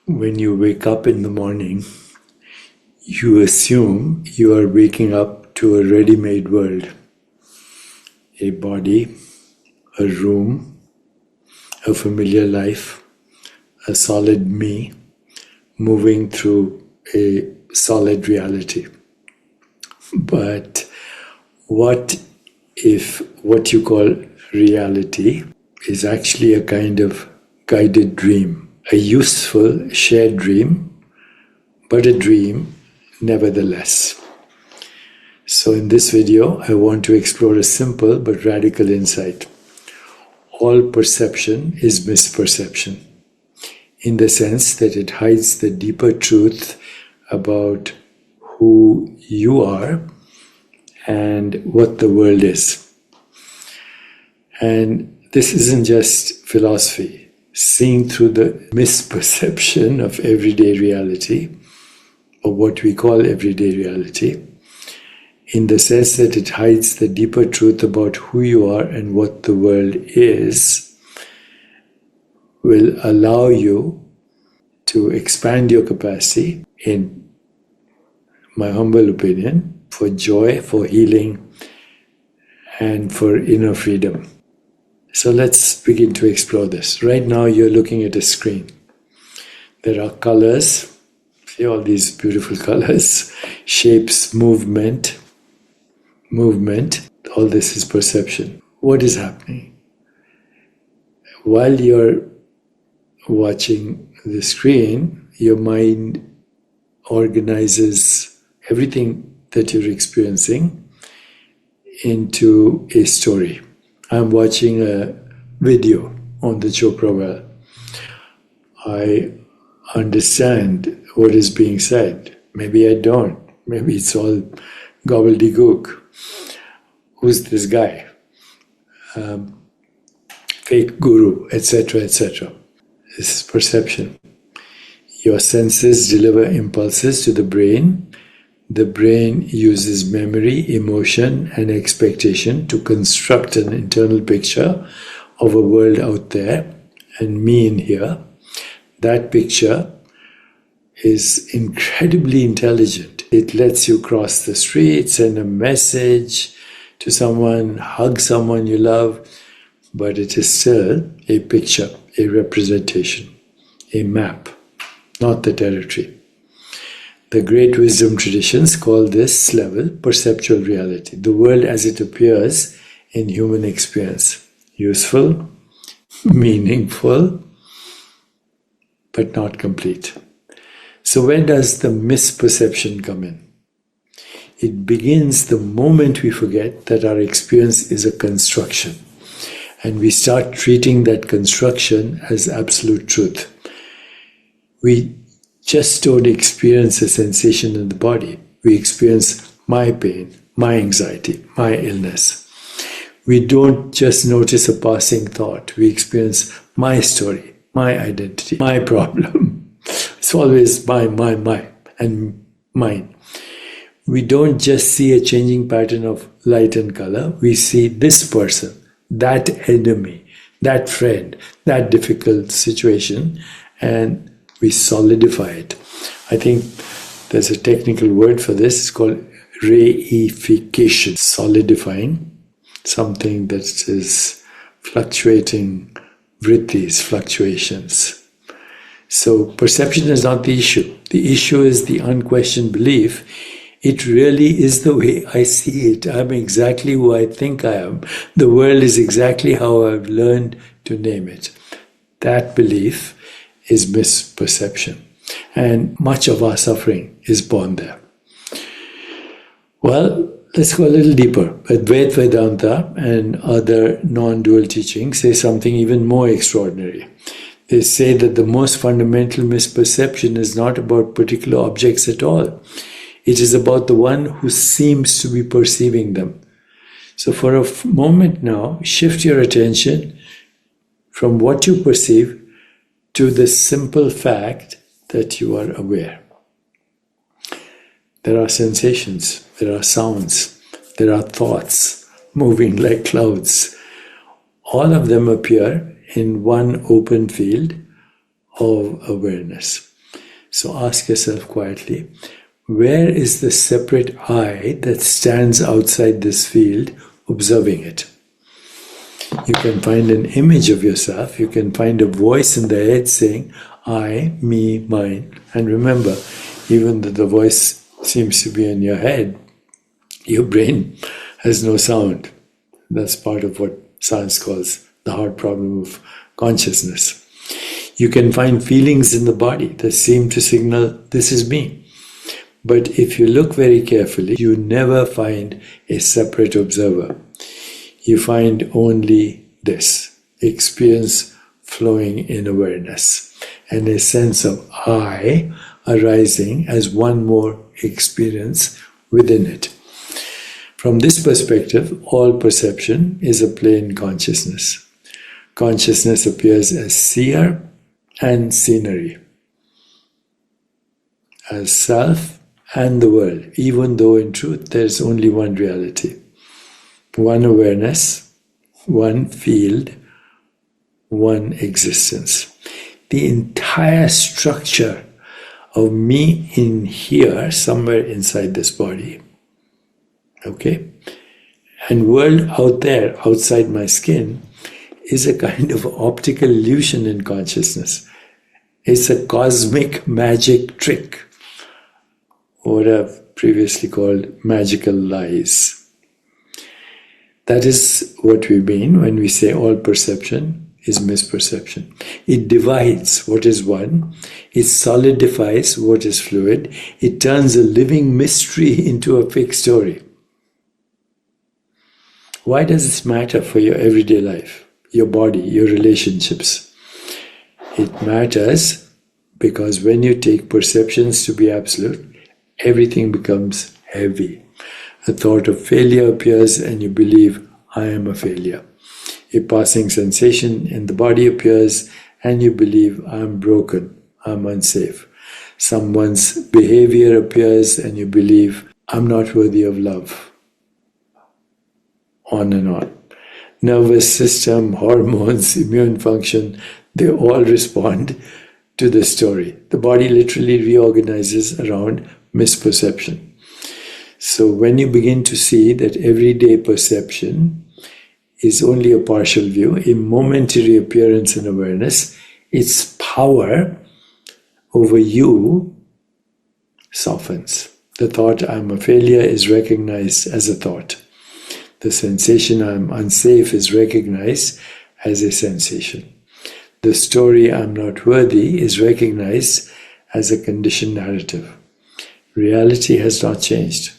When you wake up in the morning, you assume you are waking up to a ready-made world. A body, a room, a familiar life, a solid me, moving through a solid reality. But what if what you call reality is actually a kind of guided dream? A useful shared dream, but a dream nevertheless. So in this video, I want to explore a simple but radical insight. All perception is misperception, in the sense that it hides the deeper truth about who you are and what the world is. And this isn't just philosophy. Seeing through the misperception of everyday reality, or what we call everyday reality, in the sense that it hides the deeper truth about who you are and what the world is, will allow you to expand your capacity, in my humble opinion, for joy, for healing, and for inner freedom. So let's begin to explore this. Right now you're looking at a screen. There are colors, see all these beautiful colors, shapes, movement. All this is perception. What is happening? While you're watching the screen, your mind organizes everything that you're experiencing into a story. I'm watching a video on the Chopra well. I understand what is being said. Maybe I don't. Maybe it's all gobbledygook. Who's this guy? Fake guru, etc., etc. This is perception. Your senses deliver impulses to the brain. The brain uses memory, emotion, and expectation to construct an internal picture of a world out there and me in here. That picture is incredibly intelligent. It lets you cross the street, send a message to someone, hug someone you love, but it is still a picture, a representation, a map, not the territory. The great wisdom traditions call this level perceptual reality, the world as it appears in human experience. Useful, meaningful, but not complete. So where does the misperception come in? It begins the moment we forget that our experience is a construction, and we start treating that construction as absolute truth. We just don't experience a sensation in the body. We experience my pain, my anxiety, my illness. We don't just notice a passing thought. We experience my story, my identity, my problem. It's always my, and mine. We don't just see a changing pattern of light and color. We see this person, that enemy, that friend, that difficult situation, and we solidify it. I think there's a technical word for this. It's called reification, solidifying something that is fluctuating vrittis, fluctuations. So perception is not the issue. The issue is the unquestioned belief. It really is the way I see it. I'm exactly who I think I am. The world is exactly how I've learned to name it. That belief is misperception. And much of our suffering is born there. Well, let's go a little deeper. Advaita Vedanta and other non-dual teachings say something even more extraordinary. They say that the most fundamental misperception is not about particular objects at all. It is about the one who seems to be perceiving them. So for a moment now, shift your attention from what you perceive to the simple fact that you are aware. There are sensations, there are sounds, there are thoughts moving like clouds. All of them appear in one open field of awareness. So ask yourself quietly, where is the separate I that stands outside this field observing it? You can find an image of yourself. You can find a voice in the head saying, I, me, mine. And remember, even though the voice seems to be in your head, your brain has no sound. That's part of what science calls the hard problem of consciousness. You can find feelings in the body that seem to signal, this is me. But if you look very carefully, you never find a separate observer. You find only this, experience flowing in awareness, and a sense of I arising as one more experience within it. From this perspective, all perception is a plane consciousness. Consciousness appears as seer and scenery, as self and the world, even though in truth there is only one reality. One awareness, one field, one existence. The entire structure of me in here, somewhere inside this body, okay, and world out there, outside my skin, is a kind of optical illusion in consciousness. It's a cosmic magic trick, what I've previously called magical lies. That is what we mean when we say all perception is misperception. It divides what is one, it solidifies what is fluid, it turns a living mystery into a fake story. Why does this matter for your everyday life, your body, your relationships? It matters because when you take perceptions to be absolute, everything becomes heavy. A thought of failure appears and you believe, I am a failure. A passing sensation in the body appears and you believe, I am broken, I am unsafe. Someone's behavior appears and you believe, I'm not worthy of love. On and on. Nervous system, hormones, immune function, they all respond to the story. The body literally reorganizes around misperception. So when you begin to see that everyday perception is only a partial view, a momentary appearance in awareness, its power over you softens. The thought I'm a failure is recognized as a thought. The sensation I'm unsafe is recognized as a sensation. The story I'm not worthy is recognized as a conditioned narrative. Reality has not changed.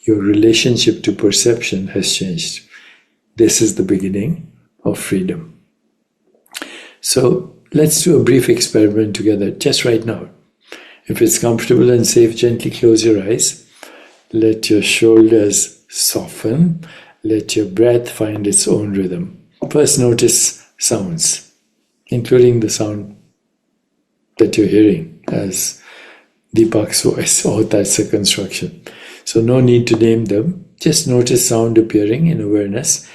Your relationship to perception has changed. This is the beginning of freedom. So let's do a brief experiment together, just right now. If it's comfortable and safe, gently close your eyes. Let your shoulders soften. Let your breath find its own rhythm. First, notice sounds, including the sound that you're hearing as Deepak's voice. Oh, that's a construction. So no need to name them. Just notice sound appearing in awareness,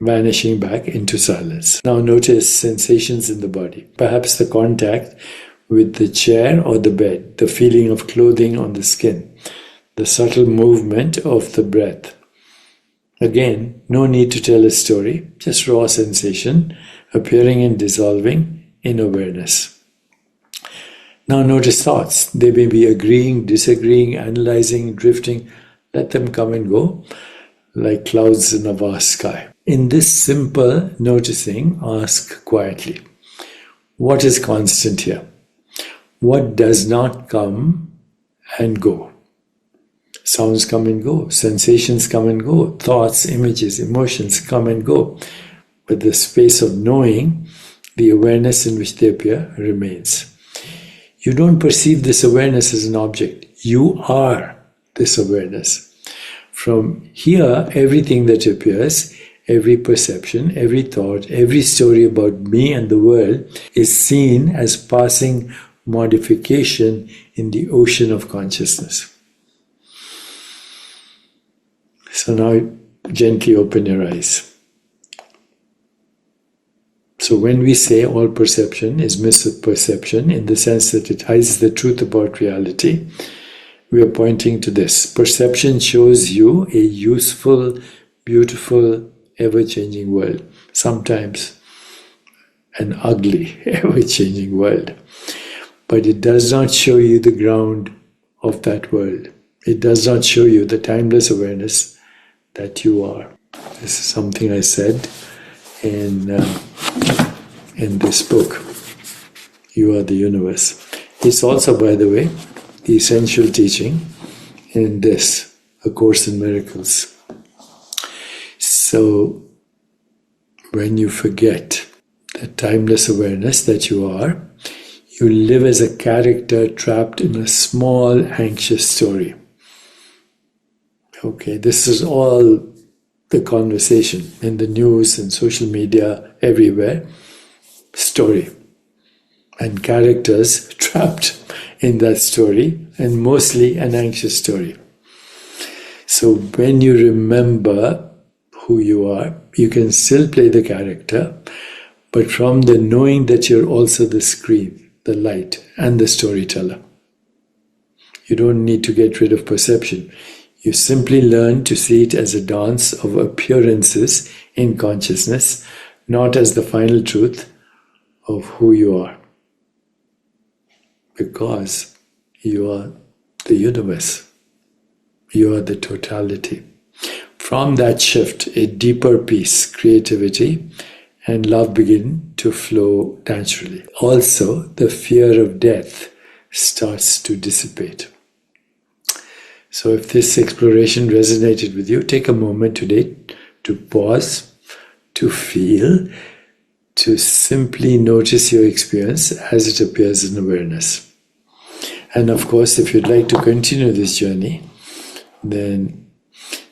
vanishing back into silence. Now notice sensations in the body. Perhaps the contact with the chair or the bed, the feeling of clothing on the skin, the subtle movement of the breath. Again, no need to tell a story, just raw sensation appearing and dissolving in awareness. Now notice thoughts. They may be agreeing, disagreeing, analyzing, drifting. Let them come and go like clouds in a vast sky. In this simple noticing, ask quietly, what is constant here? What does not come and go? Sounds come and go, sensations come and go, thoughts, images, emotions come and go. But the space of knowing, the awareness in which they appear, remains. You don't perceive this awareness as an object. You are this awareness. From here, everything that appears, every perception, every thought, every story about me and the world is seen as passing modification in the ocean of consciousness. So now gently open your eyes. So when we say all perception is misperception, in the sense that it hides the truth about reality, we are pointing to this. Perception shows you a useful, beautiful, ever-changing world. Sometimes an ugly, ever-changing world. But it does not show you the ground of that world. It does not show you the timeless awareness that you are. This is something I said in this book, You Are the Universe. It's also, by the way, the essential teaching in this, A Course in Miracles. So, when you forget the timeless awareness that you are, you live as a character trapped in a small, anxious story. Okay, this is all the conversation in the news and social media, everywhere. Story. And characters trapped in that story, and mostly an anxious story. So when you remember who you are, you can still play the character, but from the knowing that you're also the screen, the light, and the storyteller. You don't need to get rid of perception. You simply learn to see it as a dance of appearances in consciousness, not as the final truth of who you are. Because you are the universe. You are the totality. From that shift, a deeper peace, creativity, and love begin to flow naturally. Also, the fear of death starts to dissipate. So if this exploration resonated with you, take a moment today to pause, to feel, to simply notice your experience as it appears in awareness. And of course, if you'd like to continue this journey, then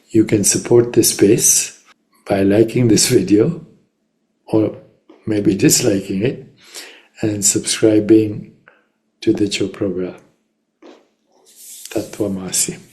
you can support this space by liking this video, or maybe disliking it, and subscribing to the Chopra. Tattvamasi.